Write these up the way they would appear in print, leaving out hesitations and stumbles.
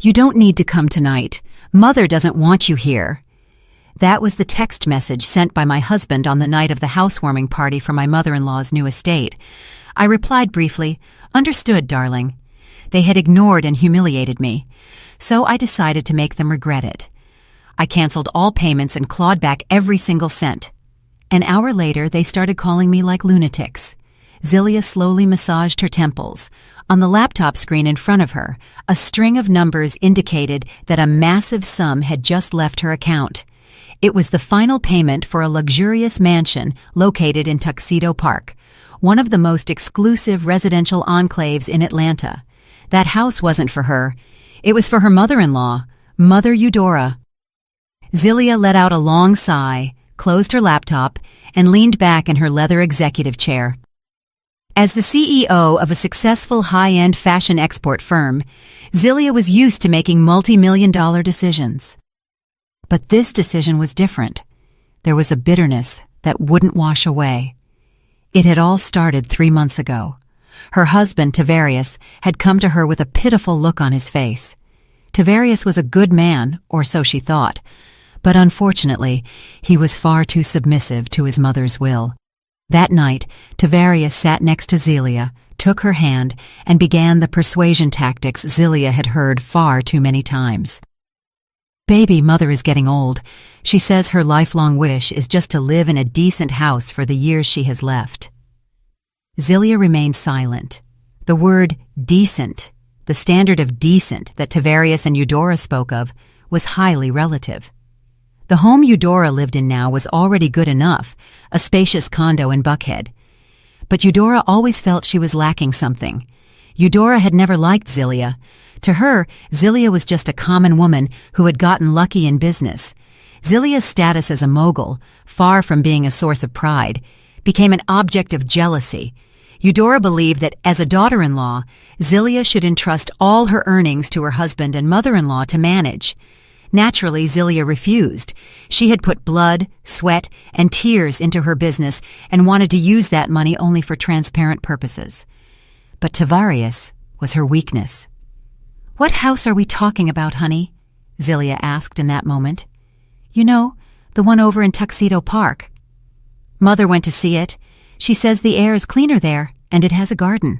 "You don't need to come tonight. Mother doesn't want you here." That was the text message sent by my husband on the night of the housewarming party for my mother-in-law's new estate. I replied briefly, "Understood, darling." They had ignored and humiliated me, so I decided to make them regret it. I canceled all payments and clawed back every single cent. An hour later, they started calling me like lunatics. Zelia slowly massaged her temples. On the laptop screen in front of her, a string of numbers indicated that a massive sum had just left her account. It was the final payment for a luxurious mansion located in Tuxedo Park, one of the most exclusive residential enclaves in Atlanta. That house wasn't for her. It was for her mother-in-law, Mother Eudora. Zelia let out a long sigh, closed her laptop, and leaned back in her leather executive chair. As the CEO of a successful high-end fashion export firm, Zelia was used to making multi-million-dollar decisions. But this decision was different. There was a bitterness that wouldn't wash away. It had all started 3 months ago. Her husband, Tavarius, had come to her with a pitiful look on his face. Tavarius was a good man, or so she thought, but unfortunately, he was far too submissive to his mother's will. That night, Tavarius sat next to Zelia, took her hand, and began the persuasion tactics Zelia had heard far too many times. "Baby, Mother is getting old. She says her lifelong wish is just to live in a decent house for the years she has left." Zelia remained silent. The word decent, the standard of decent that Tavarius and Eudora spoke of, was highly relative. The home Eudora lived in now was already good enough, a spacious condo in Buckhead. But Eudora always felt she was lacking something. Eudora had never liked Zelia. To her, Zelia was just a common woman who had gotten lucky in business. Zelia's status as a mogul, far from being a source of pride, became an object of jealousy. Eudora believed that as a daughter-in-law, Zelia should entrust all her earnings to her husband and mother-in-law to manage. Naturally, Zelia refused. She had put blood, sweat, and tears into her business and wanted to use that money only for transparent purposes. But Tavarius was her weakness. "What house are we talking about, honey?" Zelia asked in that moment. "You know, the one over in Tuxedo Park." "Mother went to see it. She says the air is cleaner there, and it has a garden,"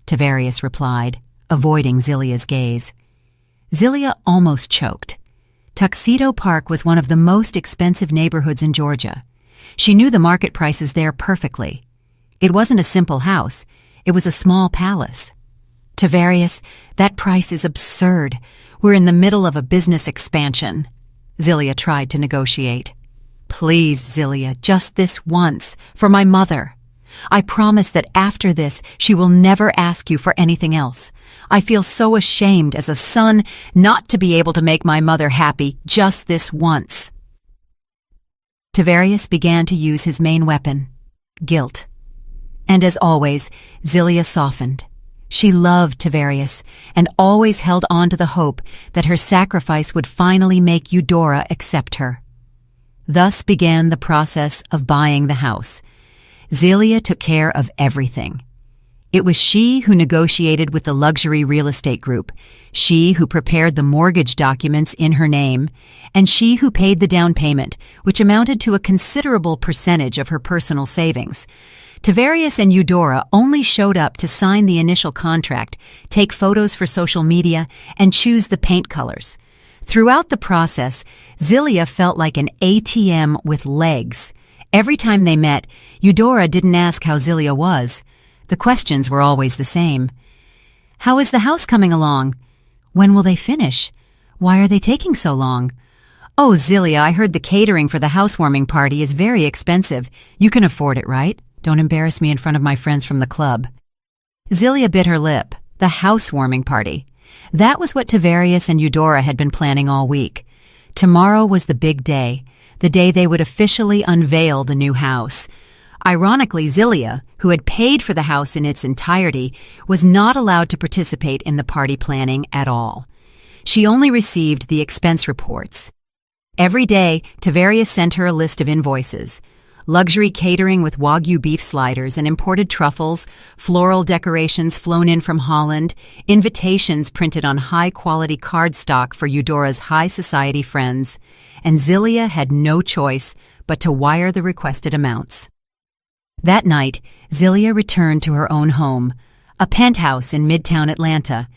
Tavarius replied, avoiding Zelia's gaze. Zelia almost choked. Tuxedo Park was one of the most expensive neighborhoods in Georgia. She knew the market prices there perfectly. It wasn't a simple house. It was a small palace. "Tavarius, that price is absurd. We're in the middle of a business expansion." Zelia tried to negotiate. "Please, Zelia, just this once, for my mother. I promise that after this, she will never ask you for anything else. I feel so ashamed as a son not to be able to make my mother happy just this once." Tavarius began to use his main weapon, guilt. And as always, Zelia softened. She loved Tavarius and always held on to the hope that her sacrifice would finally make Eudora accept her. Thus began the process of buying the house. Zelia took care of everything. It was she who negotiated with the luxury real estate group, she who prepared the mortgage documents in her name, and she who paid the down payment, which amounted to a considerable percentage of her personal savings. Tavarius and Eudora only showed up to sign the initial contract, take photos for social media, and choose the paint colors. Throughout the process, Zelia felt like an ATM with legs. Every time they met, Eudora didn't ask how Zelia was. The questions were always the same. "How is the house coming along? When will they finish? Why are they taking so long? Oh, Zelia, I heard the catering for the housewarming party is very expensive. You can afford it, right? Don't embarrass me in front of my friends from the club." Zelia bit her lip. The housewarming party. That was what Tavarius and Eudora had been planning all week. Tomorrow was the big day, the day they would officially unveil the new house. Ironically, Zelia, who had paid for the house in its entirety, was not allowed to participate in the party planning at all. She only received the expense reports. Every day, Tavarius sent her a list of invoices. luxury catering with Wagyu beef sliders and imported truffles, floral decorations flown in from Holland, invitations printed on high-quality cardstock for Eudora's high society friends, and Zilia had no choice but to wire the requested amounts. That night, Zilia returned to her own home, a penthouse in Midtown Atlanta.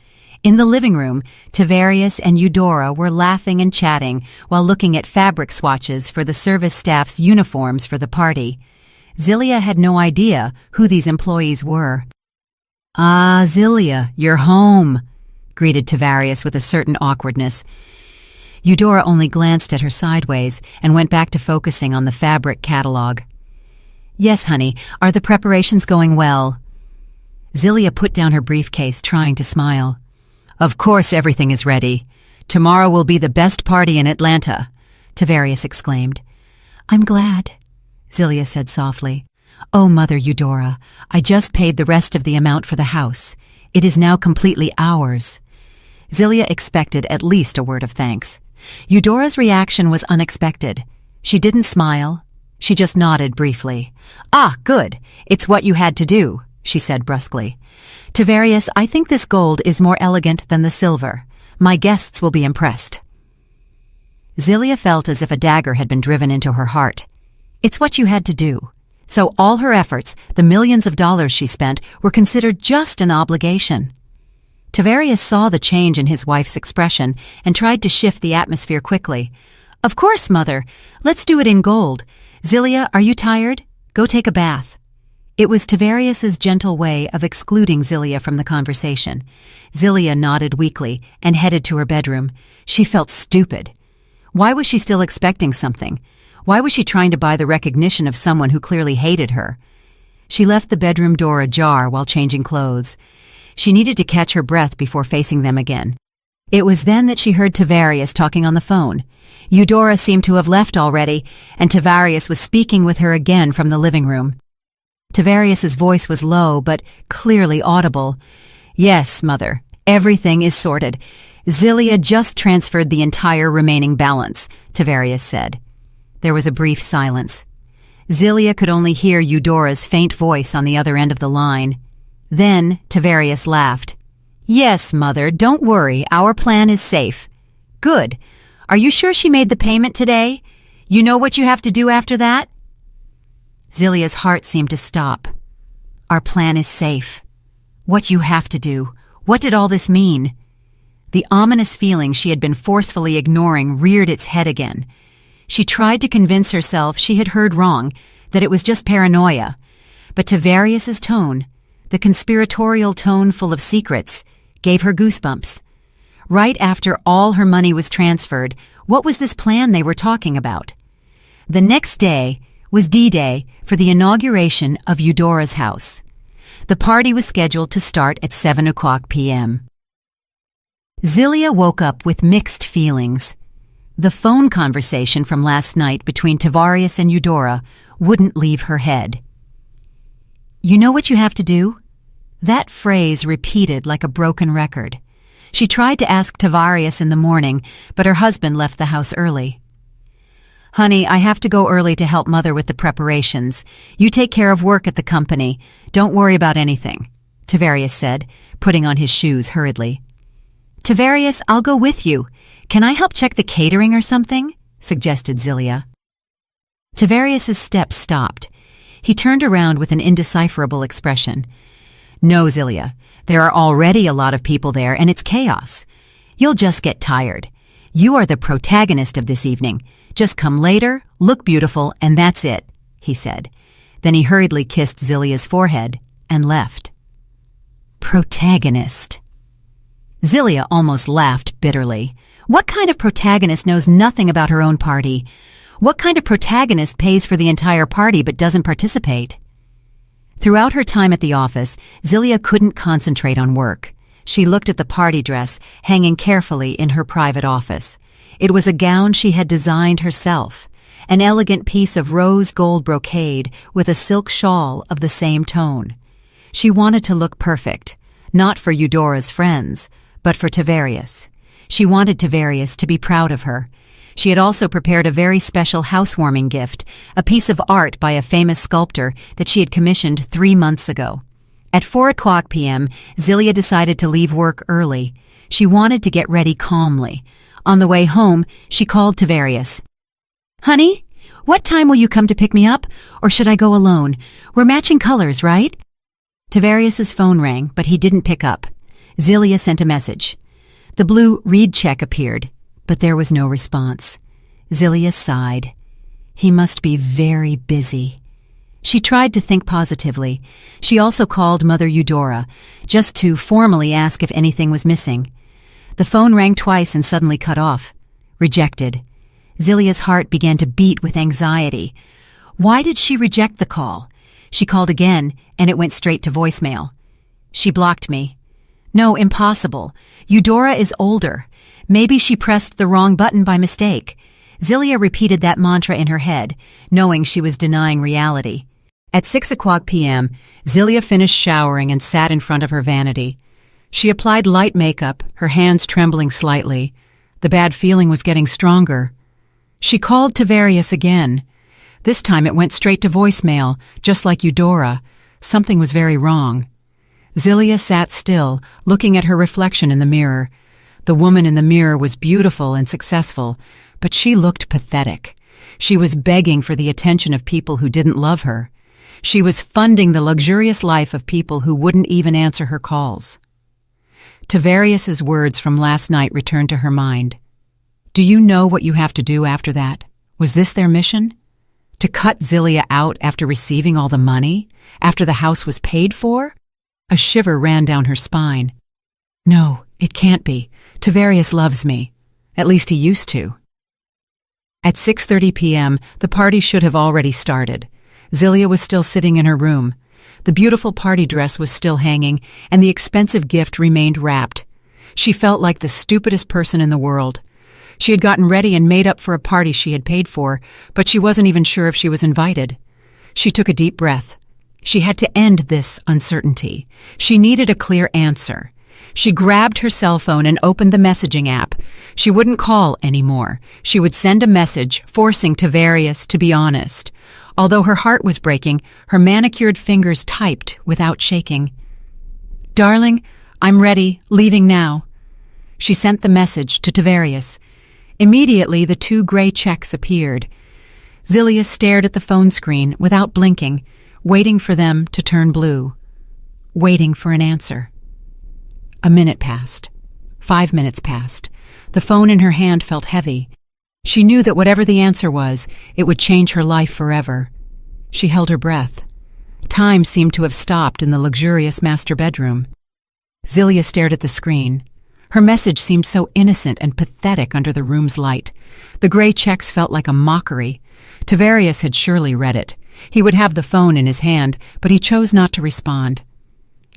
In the living room, Tavarius and Eudora were laughing and chatting while looking at fabric swatches for the service staff's uniforms for the party. Zilia had no idea who these employees were. "Ah, Zilia, you're home," greeted Tavarius with a certain awkwardness. Eudora only glanced at her sideways and went back to focusing on the fabric catalog. "Yes, honey. Are the preparations going well?" Zilia put down her briefcase, trying to smile. "Of course everything is ready. Tomorrow will be the best party in Atlanta," Tavarius exclaimed. "I'm glad," Zilia said softly. "Oh, Mother Eudora, I just paid the rest of the amount for the house. It is now completely ours." Zilia expected at least a word of thanks. Eudora's reaction was unexpected. She didn't smile. She just nodded briefly. "Ah, good. It's what you had to do," she said brusquely. "Tavarius, I think this gold is more elegant than the silver. My guests will be impressed." Zilia felt as if a dagger had been driven into her heart. It's what you had to do. So all her efforts, the millions of dollars she spent, were considered just an obligation. Tavarius saw the change in his wife's expression and tried to shift the atmosphere quickly. "Of course, Mother. Let's do it in gold. Zilia, are you tired? Go take a bath." It was Tavarius's gentle way of excluding Zilia from the conversation. Zilia nodded weakly and headed to her bedroom. She felt stupid. Why was she still expecting something? Why was she trying to buy the recognition of someone who clearly hated her? She left the bedroom door ajar while changing clothes. She needed to catch her breath before facing them again. It was then that she heard Tavarius talking on the phone. Eudora seemed to have left already, and Tavarius was speaking with her again from the living room. Tavarius's voice was low but clearly audible. "Yes, Mother, everything is sorted. Zilia just transferred the entire remaining balance," Tavarius said. There was a brief silence. Zilia could only hear Eudora's faint voice on the other end of the line. Then Tavarius laughed. "Yes, Mother, don't worry. Our plan is safe." "Good. Are you sure she made the payment today? You know what you have to do after that?" Zilia's heart seemed to stop. Our plan is safe. What you have to do? What did all this mean? The ominous feeling she had been forcefully ignoring reared its head again. She tried to convince herself she had heard wrong, that it was just paranoia. But Tavarius's tone, the conspiratorial tone full of secrets, gave her goosebumps. Right after all her money was transferred, what was this plan they were talking about? The next day was D-Day for the inauguration of Eudora's house. The party was scheduled to start at 7 o'clock p.m. Zilia woke up with mixed feelings. The phone conversation from last night between Tavarius and Eudora wouldn't leave her head. "You know what you have to do?" That phrase repeated like a broken record. She tried to ask Tavarius in the morning, but her husband left the house early. "Honey, I have to go early to help Mother with the preparations. You take care of work at the company. Don't worry about anything," Tavarius said, putting on his shoes hurriedly. "Tavarius, I'll go with you. Can I help check the catering or something?" suggested Zilia. Tavarius's steps stopped. He turned around with an indecipherable expression. "No, Zilia. There are already a lot of people there, and it's chaos. You'll just get tired. You are the protagonist of this evening. Just come later, look beautiful, and that's it," he said. Then he hurriedly kissed Zilia's forehead and left. Protagonist. Zilia almost laughed bitterly. What kind of protagonist knows nothing about her own party? What kind of protagonist pays for the entire party but doesn't participate? Throughout her time at the office, Zilia couldn't concentrate on work. She looked at the party dress hanging carefully in her private office. It was a gown she had designed herself, an elegant piece of rose gold brocade with a silk shawl of the same tone. She wanted to look perfect, not for Eudora's friends, but for Tavarius. She wanted Tavarius to be proud of her. She had also prepared a very special housewarming gift, a piece of art by a famous sculptor that she had commissioned 3 months ago. At 4:00 p.m., Zilia decided to leave work early. She wanted to get ready calmly. On the way home, she called Tavarius. "Honey, what time will you come to pick me up? Or should I go alone? We're matching colors, right?" Tavarius's phone rang, but he didn't pick up. Zilia sent a message. The blue read check appeared, but there was no response. Zilia sighed. He must be very busy. She tried to think positively. She also called Mother Eudora, just to formally ask if anything was missing. The phone rang twice and suddenly cut off. Rejected. Zilia's heart began to beat with anxiety. Why did she reject the call? She called again, and it went straight to voicemail. She blocked me. No, impossible. Eudora is older. Maybe she pressed the wrong button by mistake. Zilia repeated that mantra in her head, knowing she was denying reality. At 6:00 p.m., Zilia finished showering and sat in front of her vanity. She applied light makeup, her hands trembling slightly. The bad feeling was getting stronger. She called Tavarius again. This time it went straight to voicemail, just like Eudora. Something was very wrong. Zilia sat still, looking at her reflection in the mirror. The woman in the mirror was beautiful and successful, but she looked pathetic. She was begging for the attention of people who didn't love her. She was funding the luxurious life of people who wouldn't even answer her calls. Tavarius's words from last night returned to her mind. Do you know what you have to do after that? Was this their mission? To cut Zilia out after receiving all the money? After the house was paid for? A shiver ran down her spine. No, it can't be. Tavarius loves me. At least he used to. At 6:30 p.m., the party should have already started. Zilia was still sitting in her room. The beautiful party dress was still hanging, and the expensive gift remained wrapped. She felt like the stupidest person in the world. She had gotten ready and made up for a party she had paid for, but she wasn't even sure if she was invited. She took a deep breath. She had to end this uncertainty. She needed a clear answer. She grabbed her cell phone and opened the messaging app. She wouldn't call anymore. She would send a message, forcing Tavarius to be honest. Although her heart was breaking, her manicured fingers typed without shaking. Darling, I'm ready, leaving now. She sent the message to Tavarius. Immediately, the 2 gray checks appeared. Zilia stared at the phone screen without blinking, waiting for them to turn blue. Waiting for an answer. A minute passed. 5 minutes passed. The phone in her hand felt heavy. She knew that whatever the answer was, it would change her life forever. She held her breath. Time seemed to have stopped in the luxurious master bedroom. Zilia stared at the screen. Her message seemed so innocent and pathetic under the room's light. The gray checks felt like a mockery. Tavarius had surely read it. He would have the phone in his hand, but he chose not to respond.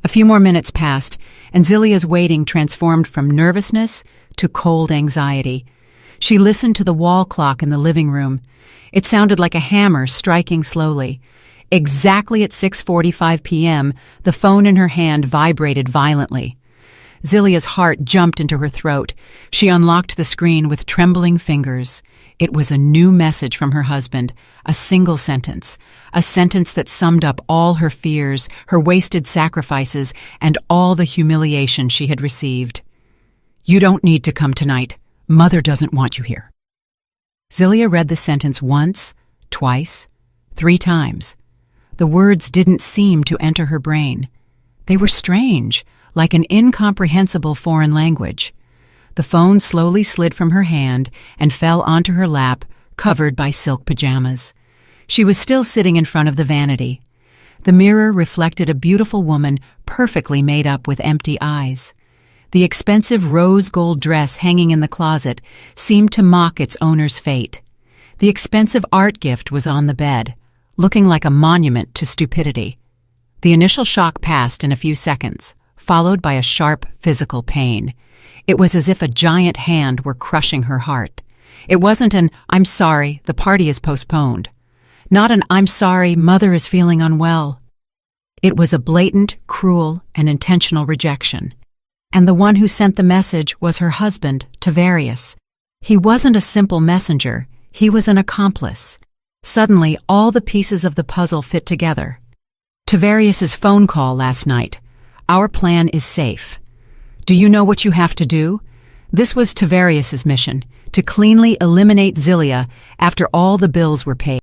A few more minutes passed, and Zilia's waiting transformed from nervousness to cold anxiety. She listened to the wall clock in the living room. It sounded like a hammer striking slowly. Exactly at 6:45 p.m., the phone in her hand vibrated violently. Zilia's heart jumped into her throat. She unlocked the screen with trembling fingers. It was a new message from her husband, a single sentence, a sentence that summed up all her fears, her wasted sacrifices, and all the humiliation she had received. You don't need to come tonight. Mother doesn't want you here. Zilia read the sentence once, twice, 3 times. The words didn't seem to enter her brain. They were strange, like an incomprehensible foreign language. The phone slowly slid from her hand and fell onto her lap, covered by silk pajamas. She was still sitting in front of the vanity. The mirror reflected a beautiful woman perfectly made up with empty eyes. The expensive rose gold dress hanging in the closet seemed to mock its owner's fate. The expensive art gift was on the bed, looking like a monument to stupidity. The initial shock passed in a few seconds, followed by a sharp physical pain. It was as if a giant hand were crushing her heart. It wasn't an, "I'm sorry, the party is postponed." Not an, "I'm sorry, Mother is feeling unwell." It was a blatant, cruel, and intentional rejection. And the one who sent the message was her husband, Tavarius. He wasn't a simple messenger, he was an accomplice. Suddenly, all the pieces of the puzzle fit together. Tavarius's phone call last night. Our plan is safe. Do you know what you have to do? This was Tavarius's mission, to cleanly eliminate Zilia after all the bills were paid.